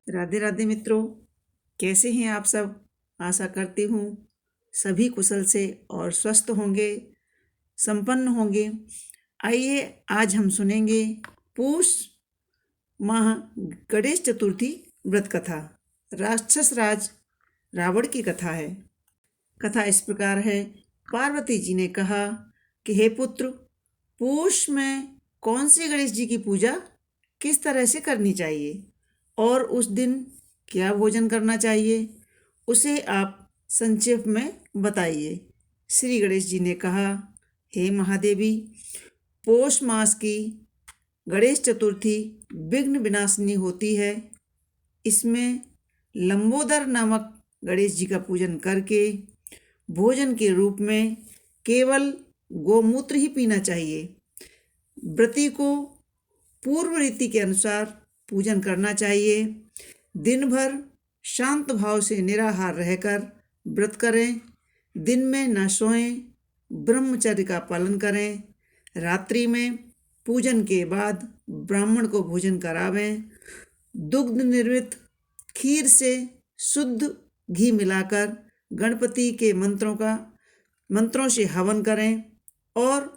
राधे राधे मित्रों, कैसे हैं आप सब। आशा करती हूँ सभी कुशल से और स्वस्थ होंगे, संपन्न होंगे। आइए आज हम सुनेंगे पूष माह गणेश चतुर्थी व्रत कथा। राक्षस राज रावण की कथा है। कथा इस प्रकार है। पार्वती जी ने कहा कि हे पुत्र, पूष में कौन से गणेश जी की पूजा किस तरह से करनी चाहिए और उस दिन क्या भोजन करना चाहिए, उसे आप संक्षेप में बताइए। श्री गणेश जी ने कहा, हे महादेवी, पौष मास की गणेश चतुर्थी विघ्न विनाशिनी होती है। इसमें लंबोदर नामक गणेश जी का पूजन करके भोजन के रूप में केवल गोमूत्र ही पीना चाहिए। व्रती को पूर्व रीति के अनुसार पूजन करना चाहिए। दिन भर शांत भाव से निराहार रहकर व्रत करें। दिन में न सोएं, ब्रह्मचर्य का पालन करें। रात्रि में पूजन के बाद ब्राह्मण को भोजन करावें। दुग्ध निर्मित खीर से शुद्ध घी मिलाकर गणपति के मंत्रों से हवन करें और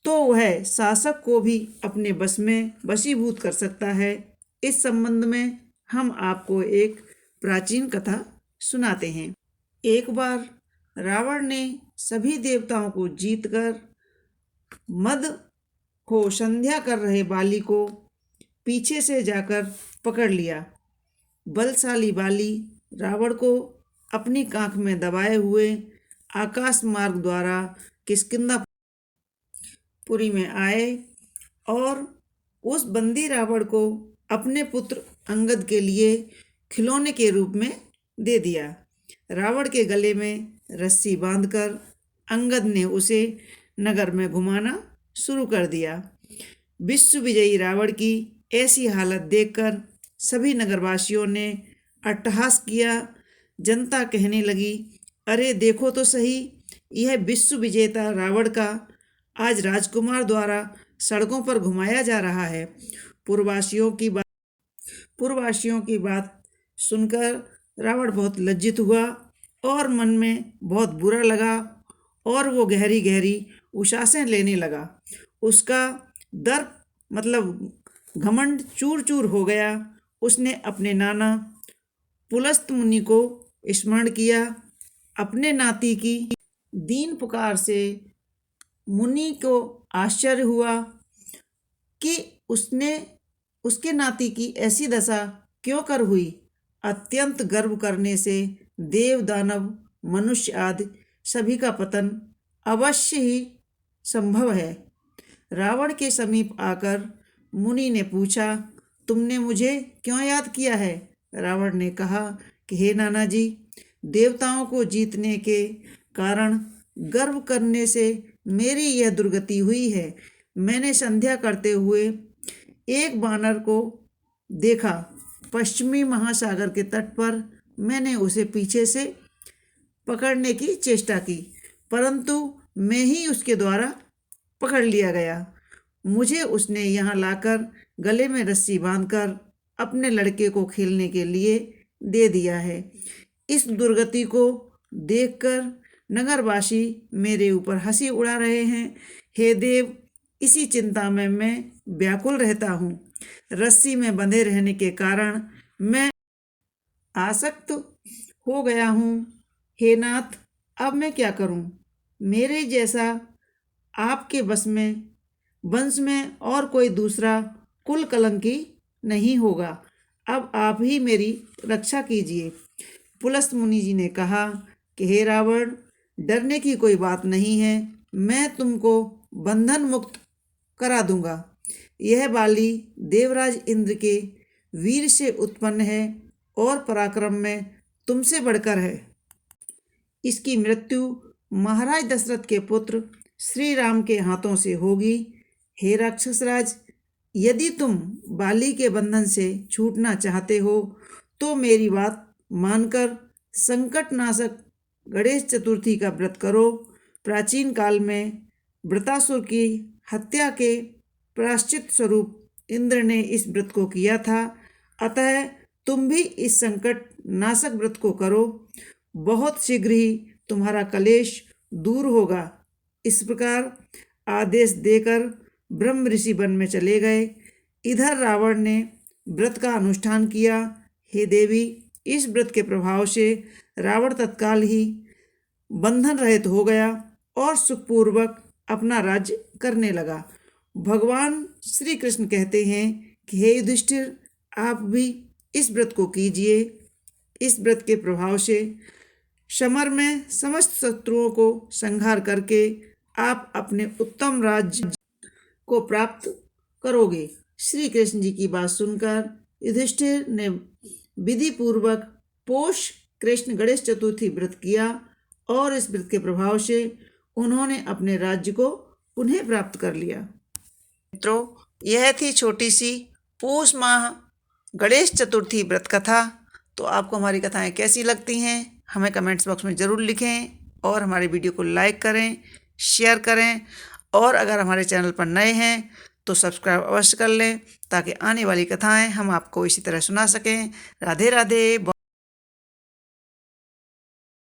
तो वह शासक को भी अपने बस में वशीभूत कर सकता है। इस संबंध में हम आपको एक प्राचीन कथा सुनाते हैं। एक बार रावण ने सभी देवताओं को जीतकर मद को संध्या कर रहे बाली को पीछे से जाकर पकड़ लिया। बलशाली बाली रावण को अपनी कांख में दबाए हुए आकाश मार्ग द्वारा किष्किंधापुरी में आए और उस बंदी रावण को अपने पुत्र अंगद के लिए खिलौने के रूप में दे दिया। रावण के गले में रस्सी बांधकर अंगद ने उसे नगर में घुमाना शुरू कर दिया। विश्व विजयी रावण की ऐसी हालत देखकर सभी नगरवासियों ने अट्टहास किया। जनता कहने लगी, अरे देखो तो सही, यह विश्व विजेता रावण का आज राजकुमार द्वारा सड़कों पर घुमाया जा रहा है। पूर्ववासियों की बात सुनकर रावण बहुत लज्जित हुआ और मन में बहुत बुरा लगा और वो गहरी गहरी उश्वासें लेने लगा। उसका दर्प घमंड चूर चूर हो गया। उसने अपने नाना पुलस्त मुनि को स्मरण किया। अपने नाती की दीन पुकार से मुनि को आश्चर्य हुआ कि उसके नाती की ऐसी दशा क्यों कर हुई। अत्यंत गर्व करने से देव दानव मनुष्य आदि सभी का पतन अवश्य ही संभव है। रावण के समीप आकर मुनि ने पूछा, तुमने मुझे क्यों याद किया है। रावण ने कहा कि हे नाना जी, देवताओं को जीतने के कारण गर्व करने से मेरी यह दुर्गति हुई है। मैंने संध्या करते हुए एक बानर को देखा। पश्चिमी महासागर के तट पर मैंने उसे पीछे से पकड़ने की चेष्टा की, परंतु मैं ही उसके द्वारा पकड़ लिया गया। मुझे उसने यहाँ लाकर गले में रस्सी बांधकर अपने लड़के को खेलने के लिए दे दिया है। इस दुर्गति को देखकर नगरवासी मेरे ऊपर हंसी उड़ा रहे हैं। हे देव, इसी चिंता में मैं व्याकुल रहता हूँ। रस्सी में बंधे रहने के कारण मैं आसक्त हो गया हूँ। हे नाथ, अब मैं क्या करूँ। मेरे जैसा आपके वंश में और कोई दूसरा कुल कलंकी नहीं होगा। अब आप ही मेरी रक्षा कीजिए। पुलस्त मुनि जी ने कहा कि हे रावण, डरने की कोई बात नहीं है। मैं तुमको बंधन मुक्त करा दूंगा। यह बाली देवराज इंद्र के वीर से उत्पन्न है और पराक्रम में तुमसे बढ़कर है। इसकी मृत्यु महाराज दशरथ के पुत्र श्री राम के हाथों से होगी। हे राक्षसराज, यदि तुम बाली के बंधन से छूटना चाहते हो तो मेरी बात मानकर संकटनाशक गणेश चतुर्थी का व्रत करो। प्राचीन काल में वृतासुर की हत्या के प्रायश्चित स्वरूप इंद्र ने इस व्रत को किया था। अतः तुम भी इस संकट नाशक व्रत को करो, बहुत शीघ्र ही तुम्हारा कलेश दूर होगा। इस प्रकार आदेश देकर ब्रह्म ऋषि वन में चले गए। इधर रावण ने व्रत का अनुष्ठान किया। हे देवी, इस व्रत के प्रभाव से रावण तत्काल ही बंधन रहित हो गया और सुखपूर्वक अपना राज्य करने लगा। भगवान श्री कृष्ण कहते हैं कि हे युधिष्ठिर, आप भी इस व्रत को कीजिए। इस व्रत के प्रभाव से समर में समस्त शत्रुओं को संहार करके आप अपने उत्तम राज्य को प्राप्त करोगे। श्री कृष्ण जी की बात सुनकर युधिष्ठिर ने विधि पूर्वक पोष कृष्ण गणेश चतुर्थी व्रत किया और इस व्रत के प्रभाव से उन्होंने अपने राज्य को पुनः प्राप्त कर लिया। मित्रों, यह थी छोटी सी पौष माह गणेश चतुर्थी व्रत कथा। तो आपको हमारी कथाएं कैसी लगती हैं हमें कमेंट्स बॉक्स में ज़रूर लिखें और हमारे वीडियो को लाइक करें, शेयर करें और अगर हमारे चैनल पर नए हैं तो सब्सक्राइब अवश्य कर लें ताकि आने वाली कथाएं हम आपको इसी तरह सुना सकें। राधे राधे।